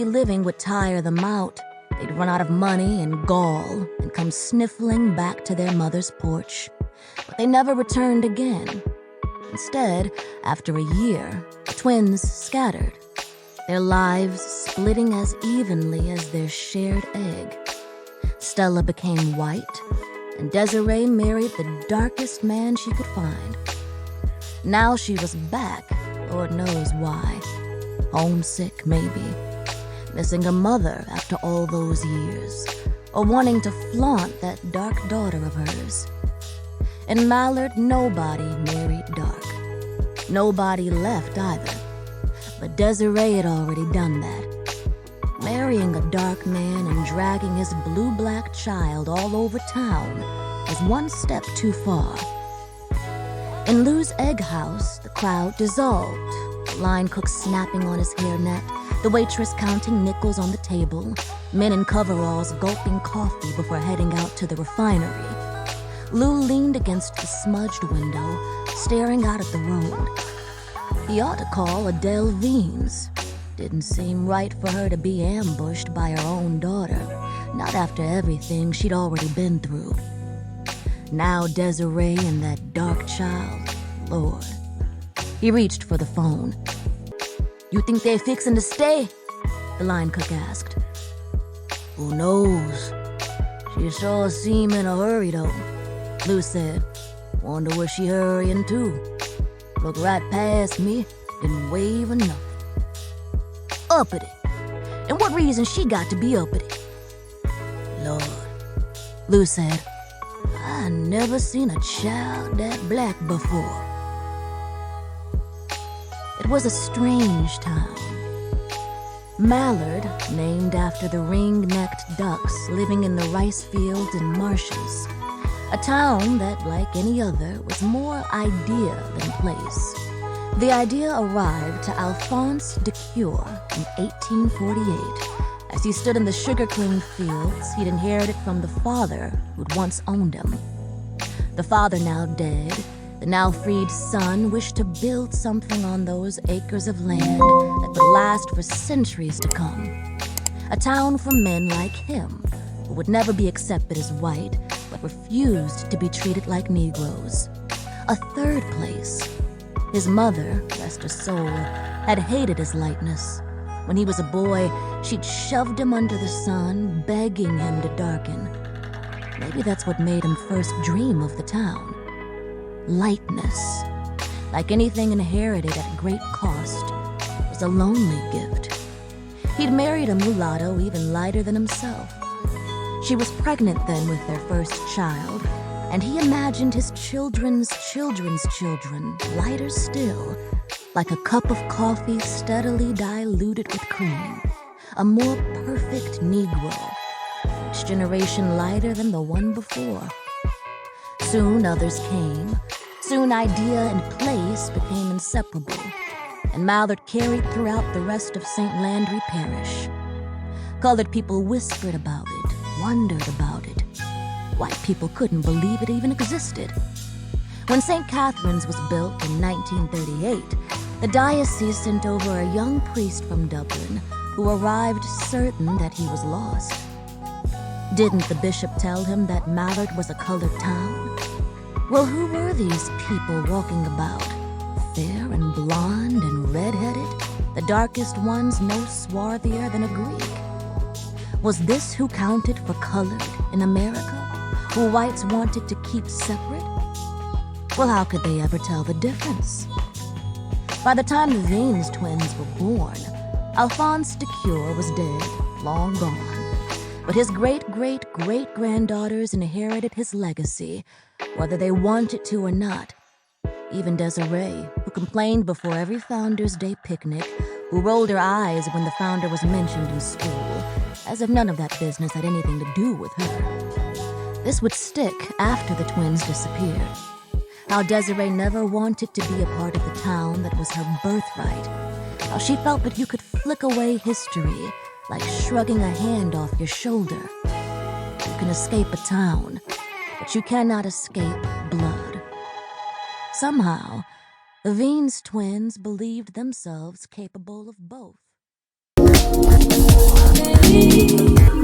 city living would tire them out. They'd run out of money and gall and come sniffling back to their mother's porch. But they never returned again. Instead, after a year, the twins scattered, their lives splitting as evenly as their shared egg. Stella became white, and Desiree married the darkest man she could find. Now she was back, Lord knows why. Homesick, maybe. Missing a mother after all those years, or wanting to flaunt that dark daughter of hers. In Mallard, nobody married dark. Nobody left either. But Desiree had already done that. Marrying a dark man and dragging his blue-black child all over town was one step too far. In Lou's egg house, the crowd dissolved. The line cook snapping on his hairnet, the waitress counting nickels on the table, men in coveralls gulping coffee before heading out to the refinery. Lou leaned against the smudged window, staring out at the road. He ought to call Adele Veens. Didn't seem right for her to be ambushed by her own daughter, not after everything she'd already been through. Now Desiree and that dark child, Lord. He reached for the phone. "You think they're fixin' to stay?" the line cook asked. "Who knows? She sure seem in a hurry, though," Lou said. "Wonder where she hurrying to. Look right past me, didn't wave or nothing. Uppity. And what reason she got to be uppity?" "Lord," Lou said, "I never seen a child that black before." It was a strange town. Mallard, named after the ring-necked ducks living in the rice fields and marshes. A town that, like any other, was more idea than place. The idea arrived to Alphonse de Cure in 1848, as he stood in the sugarcane fields he'd inherited from the father who'd once owned him. The father now dead, the now freed son wished to build something on those acres of land that would last for centuries to come. A town for men like him, who would never be accepted as white, but refused to be treated like Negroes. A third place. His mother, rest her soul, had hated his lightness. When he was a boy, she'd shoved him under the sun, begging him to darken. Maybe that's what made him first dream of the town. Lightness, like anything inherited at great cost, was a lonely gift. He'd married a mulatto even lighter than himself. She was pregnant then with their first child, and he imagined his children's children's children lighter still, like a cup of coffee steadily diluted with cream, a more perfect Negro, each generation lighter than the one before. Soon others came. Soon idea and place became inseparable, and Mallard carried throughout the rest of St. Landry Parish. Colored people whispered about it, wondered about it. White people couldn't believe it even existed. When St. Catherine's was built in 1938, the diocese sent over a young priest from Dublin who arrived certain that he was lost. Didn't the bishop tell him that Mallard was a colored town? Well, who were these people walking about? Fair and blonde and red-headed, the darkest ones no swarthier than a Greek. Was this who counted for colored in America, who whites wanted to keep separate? Well, how could they ever tell the difference? By the time the Veens twins were born, Alphonse de Cure was dead, long gone. But his great-great-great-granddaughters inherited his legacy, whether they wanted to or not. Even Desiree, who complained before every Founder's Day picnic, who rolled her eyes when the founder was mentioned in school, as if none of that business had anything to do with her. This would stick after the twins disappeared. How Desiree never wanted to be a part of the town that was her birthright. How she felt that you could flick away history, like shrugging a hand off your shoulder. You can escape a town, but you cannot escape blood. Somehow, the Veens twins believed themselves capable of both. me.